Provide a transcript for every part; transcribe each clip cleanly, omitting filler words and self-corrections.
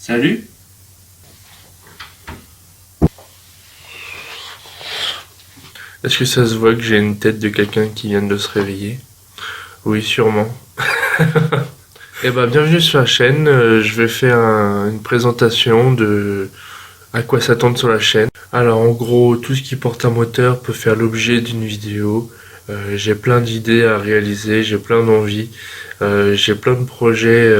Salut. Est-ce que ça se voit que j'ai une tête de quelqu'un qui vient de se réveiller? Oui, sûrement. Eh ben, bienvenue sur la chaîne. Je vais faire une présentation de à quoi s'attendre sur la chaîne. Alors, en gros, tout ce qui porte un moteur peut faire l'objet d'une vidéo. J'ai plein d'idées à réaliser, j'ai plein d'envies. J'ai plein de projets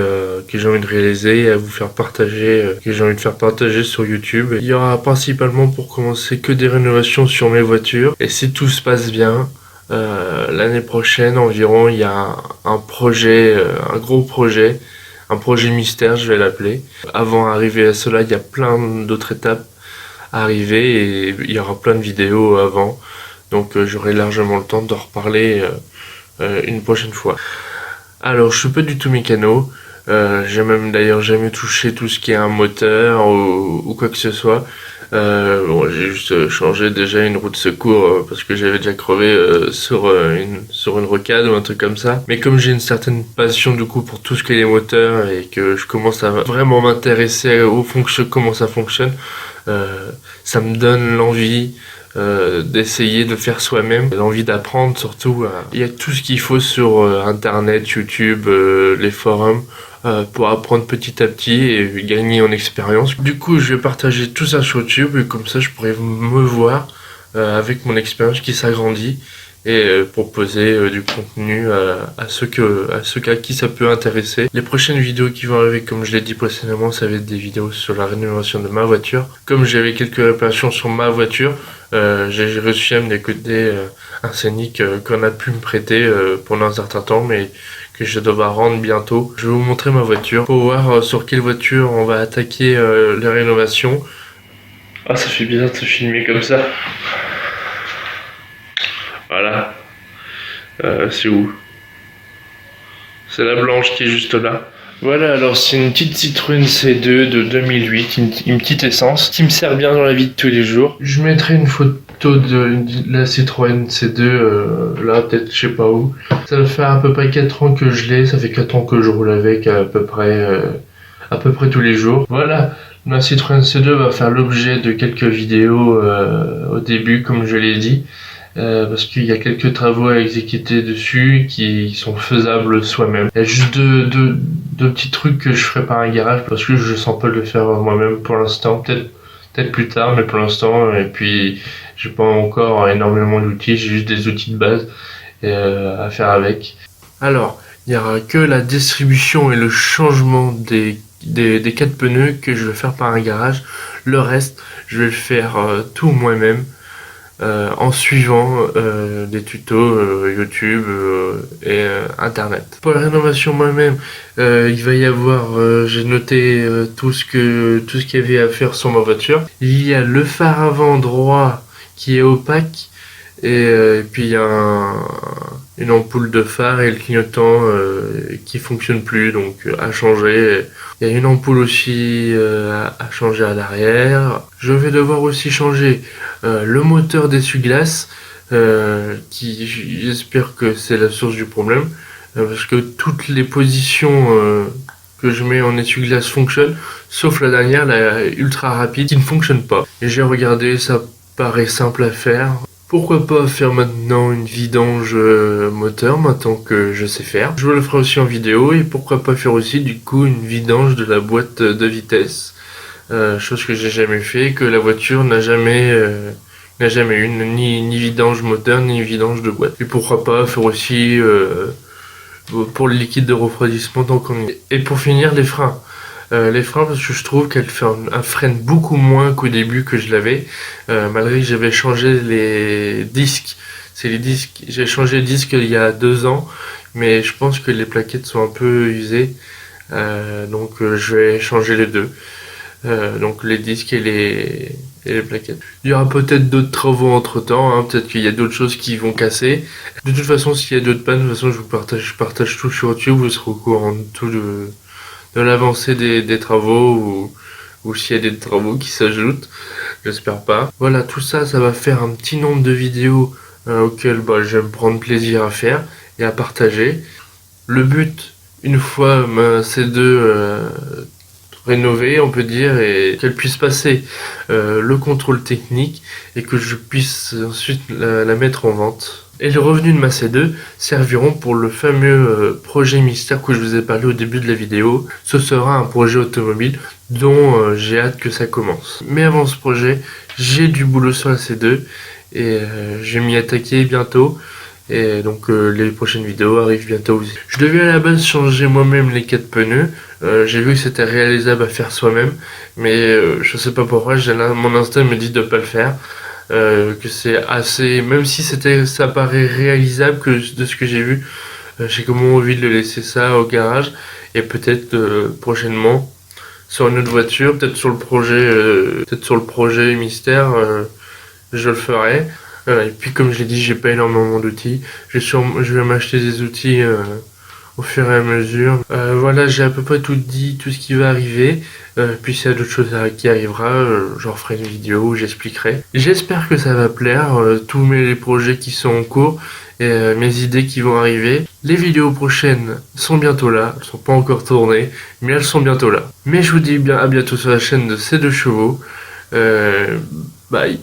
que j'ai envie de réaliser et à vous faire partager, que j'ai envie de faire partager sur YouTube. Il y aura principalement pour commencer que des rénovations sur mes voitures. Et si tout se passe bien, l'année prochaine environ, il y a un projet, un gros projet, un projet mystère, je vais l'appeler. Avant d'arriver à cela, il y a plein d'autres étapes à arriver et il y aura plein de vidéos avant. Donc j'aurai largement le temps d'en reparler une prochaine fois. Alors, je suis pas du tout mécano. J'ai même d'ailleurs jamais touché tout ce qui est un moteur ou quoi que ce soit. Bon, j'ai juste changé déjà une roue de secours parce que j'avais déjà crevé sur une rocade ou un truc comme ça. Mais comme j'ai une certaine passion du coup pour tout ce qui est les moteurs et que je commence à vraiment m'intéresser au fond comment ça fonctionne, ça me donne l'envie d'essayer de faire soi-même, l'envie d'apprendre surtout. Il y a tout ce qu'il faut sur internet, YouTube, les forums pour apprendre petit à petit et gagner en expérience. Du coup, je vais partager tout ça sur YouTube et comme ça, je pourrais me voir avec mon expérience qui s'agrandit et proposer du contenu à ceux à qui ça peut intéresser. Les prochaines vidéos qui vont arriver, comme je l'ai dit précédemment, ça va être des vidéos sur la rénovation de ma voiture. Comme j'avais quelques réparations sur ma voiture, j'ai réussi à me décoder un Scénic qu'on a pu me prêter pendant un certain temps, mais que je dois rendre bientôt. Je vais vous montrer ma voiture pour voir sur quelle voiture on va attaquer les rénovations. Ah, ça fait bizarre de se filmer comme ça. Voilà. C'est où? C'est la blanche qui est juste là. Voilà, alors c'est une petite Citroën C2 de 2008, une petite essence qui me sert bien dans la vie de tous les jours. Je mettrai une photo de la Citroën C2 là, peut-être je sais pas où. Ça va faire à peu près 4 ans que je l'ai, ça fait 4 ans que je roule avec à peu près tous les jours. Voilà, ma Citroën C2 va faire l'objet de quelques vidéos au début, comme je l'ai dit. Parce qu'il y a quelques travaux à exécuter dessus qui sont faisables soi-même. Il y a juste deux petits trucs que je ferai par un garage parce que je sens pas le faire moi-même pour l'instant. Peut-être plus tard, mais pour l'instant. Et puis j'ai pas encore énormément d'outils. J'ai juste des outils de base à faire avec. Alors, il y aura que la distribution et le changement des 4 pneus que je vais faire par un garage. Le reste, je vais le faire tout moi-même. En suivant des tutos YouTube et Internet. Pour la rénovation moi-même, il va y avoir, j'ai noté tout ce qu'il y avait à faire sur ma voiture. Il y a le phare avant droit qui est opaque et puis il y a une ampoule de phare et le clignotant qui fonctionne plus, donc à changer. Il y a une ampoule aussi à changer à l'arrière. Je vais devoir aussi changer le moteur d'essuie-glace, qui j'espère que c'est la source du problème, parce que toutes les positions que je mets en essuie-glace fonctionnent, sauf la dernière, la ultra rapide, qui ne fonctionne pas. Et j'ai regardé, ça paraît simple à faire. Pourquoi pas faire maintenant une vidange moteur, maintenant que je sais faire. Je vous le ferai aussi en vidéo, et pourquoi pas faire aussi du coup une vidange de la boîte de vitesse. Chose que j'ai jamais fait, que la voiture n'a jamais eu, ni vidange moteur, ni vidange de boîte. Et pourquoi pas faire aussi pour le liquide de refroidissement tant qu'on y est. Et pour finir, les freins. Les freins, parce que je trouve qu'elle freine beaucoup moins qu'au début que je l'avais, malgré que j'avais changé les disques. C'est les disques. J'ai changé les disques il y a 2 ans, mais je pense que les plaquettes sont un peu usées, donc je vais changer les deux. Donc les disques et les plaquettes. Il y aura peut-être d'autres travaux entre temps, hein, peut-être qu'il y a d'autres choses qui vont casser. De toute façon, s'il y a d'autres pannes, de toute façon, je partage tout sur YouTube, vous serez au courant de tout de l'avancée des travaux ou s'il y a des travaux qui s'ajoutent, j'espère pas. Voilà, tout ça, ça va faire un petit nombre de vidéos auxquelles je vais me prendre plaisir à faire et à partager. Le but, une fois ces deux rénovée, on peut dire, et qu'elle puisse passer le contrôle technique et que je puisse ensuite la mettre en vente. Et les revenus de ma C2 serviront pour le fameux projet mystère que je vous ai parlé au début de la vidéo. Ce sera un projet automobile dont j'ai hâte que ça commence. Mais avant ce projet, j'ai du boulot sur la C2 et je vais m'y attaquer bientôt. Et donc les prochaines vidéos arrivent bientôt aussi. Je devais à la base changer moi-même les 4 pneus. J'ai vu que c'était réalisable à faire soi-même, mais je sais pas pourquoi, mon instinct me dit de pas le faire. Que c'est assez, même si ça paraît réalisable de ce que j'ai vu, j'ai comme envie de le laisser ça au garage et peut-être prochainement sur une autre voiture, peut-être sur le projet mystère, je le ferai. Et puis comme je l'ai dit, j'ai pas énormément d'outils. Je vais m'acheter des outils au fur et à mesure. Voilà, j'ai à peu près tout dit, tout ce qui va arriver. Puis s'il y a d'autres choses qui arrivera, j'en ferai une vidéo où j'expliquerai. J'espère que ça va plaire, tous les projets qui sont en cours et mes idées qui vont arriver. Les vidéos prochaines sont bientôt là, elles sont pas encore tournées, mais elles sont bientôt là. Mais je vous dis bien à bientôt sur la chaîne de C2 Chevaux. Bye.